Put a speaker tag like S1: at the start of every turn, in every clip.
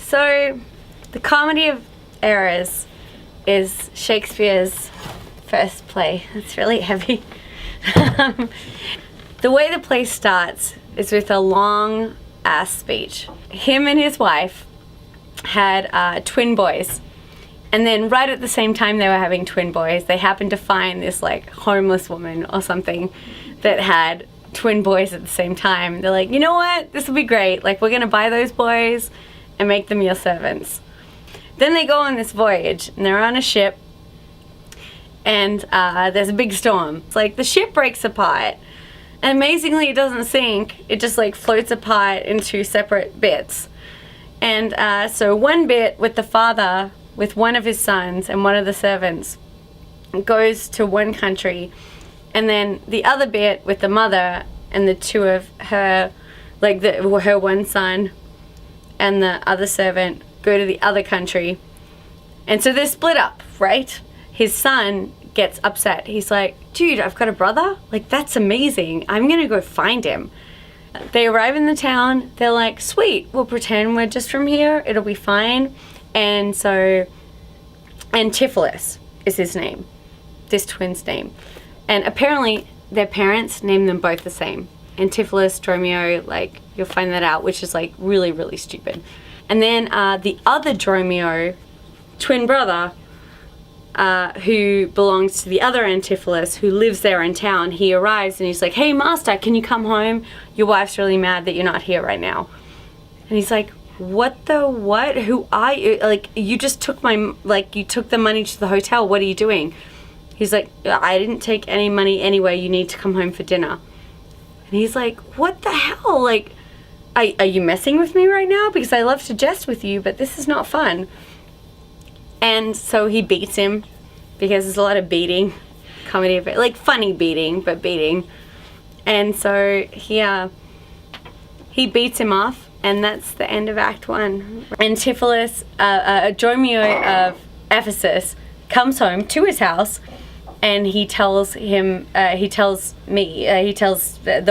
S1: So, the Comedy of Errors is Shakespeare's first play. It's really heavy. The way the play starts is with a long ass speech. Him and his wife had twin boys. And then right at the same time they were having twin boys, they happened to find this like homeless woman or something that had twin boys at the same time. They're like, you know what? This will be great. Like, we're gonna buy those boys and make them your servants. Then they go on this voyage and they're on a ship and there's a big storm. It's like the ship breaks apart and amazingly it doesn't sink. It just like floats apart into separate bits. And so one bit with the father, with one of his sons and one of the servants, goes to one country, and then the other bit with the mother and the two of her, like her one son and the other servant, go to the other country. And so they're split up, right? His son gets upset. He's like, dude, I've got a brother? Like, that's amazing. I'm gonna go find him. They arrive in the town. They're like, sweet, we'll pretend we're just from here. It'll be fine. And so Antipholus is his name, this twin's name. And apparently their parents named them both the same. Antipholus, Dromio, like, you'll find that out, which is like really, really stupid. And then the other Dromio, twin brother, who belongs to the other Antipholus, who lives there in town, he arrives and he's like, hey master, can you come home? Your wife's really mad that you're not here right now. And he's like, what the what? Who are you? Like, you just took you took the money to the hotel. What are you doing? He's like, I didn't take any money anyway. You need to come home for dinner. And he's like, what the hell? Like, are you messing with me right now? Because I love to jest with you, but this is not fun. And so he beats him, because there's a lot of beating. Comedy of it, like funny beating, but beating. And so he beats him off, and that's the end of Act 1. Antipholus, Dromio of Ephesus, comes home to his house, and he tells the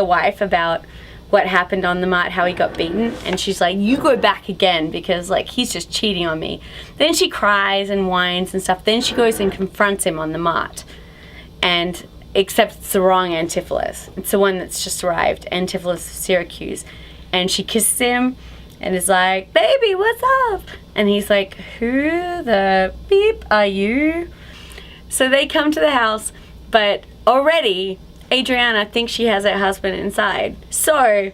S1: wife about what happened on the mart, how he got beaten, and she's like, you go back again, because like he's just cheating on me. Then she cries and whines and stuff. Then she goes and confronts him on the mart, and except it's the wrong Antipholus. It's the one that's just arrived, Antipholus of Syracuse. And she kisses him and is like, baby, what's up? And he's like, who the beep are you? So they come to the house, but already Adriana thinks she has her husband inside. So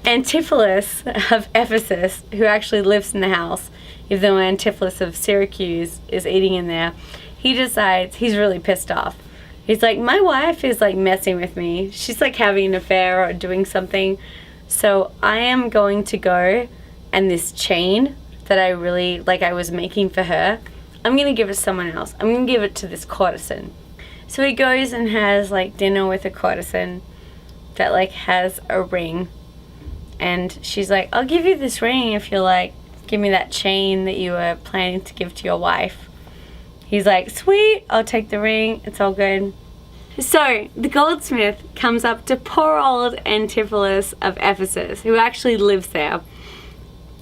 S1: Antipholus of Ephesus, who actually lives in the house, even though Antipholus of Syracuse is eating in there, he decides he's really pissed off. He's like, my wife is like messing with me. She's like having an affair or doing something. So I am going to go, and this chain that I really, like, I was making for her, I'm going to give it to someone else. I'm going to give it to this courtesan. So he goes and has like dinner with a courtesan that like has a ring. And she's like, I'll give you this ring if you like, give me that chain that you were planning to give to your wife. He's like, sweet, I'll take the ring. It's all good. So the goldsmith comes up to poor old Antipholus of Ephesus, who actually lives there,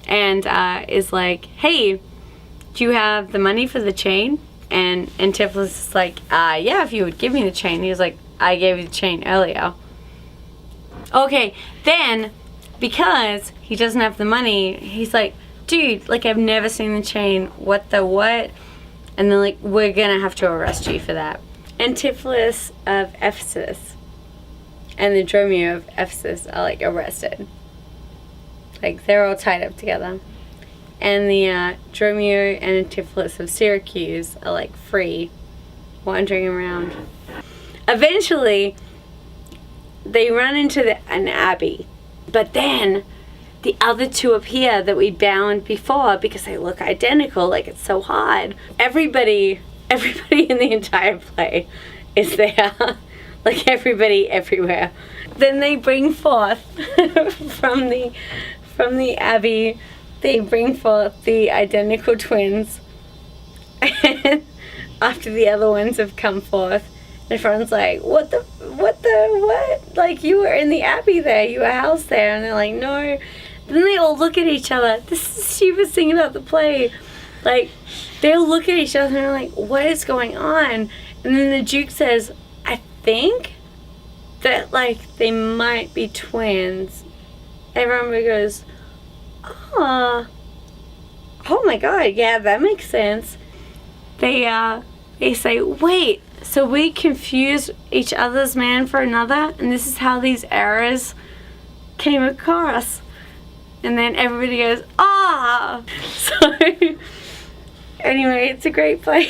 S1: and is like, hey, do you have the money for the chain? And Antipholus is like, yeah, if you would give me the chain. He was like, I gave you the chain earlier. Okay, then, because he doesn't have the money, he's like, dude, like, I've never seen the chain. What the what? And they're like, we're gonna have to arrest you for that. Antipholus of Ephesus and the Dromio of Ephesus are like arrested. Like, they're all tied up together. And the Dromio and Antipholus of Syracuse are like free, wandering around. Eventually, they run into an abbey. But then the other two appear that we bound before because they look identical, like it's so hard. Everybody in the entire play is there. Like, everybody everywhere. Then they bring forth from the abbey, they bring forth the identical twins. And after the other ones have come forth, everyone's like, what what? Like, you were in the abbey there, you were housed there. And they're like, no. Then they all look at each other. This is the stupidest thing about the play. Like, they all look at each other and they're like, what is going on? And then the Duke says, I think that, like, they might be twins. Everyone goes, oh my god, yeah, that makes sense. They say, wait, so we confused each other's man for another, and this is how these errors came across. And then everybody goes, ah! So, anyway, it's a great play.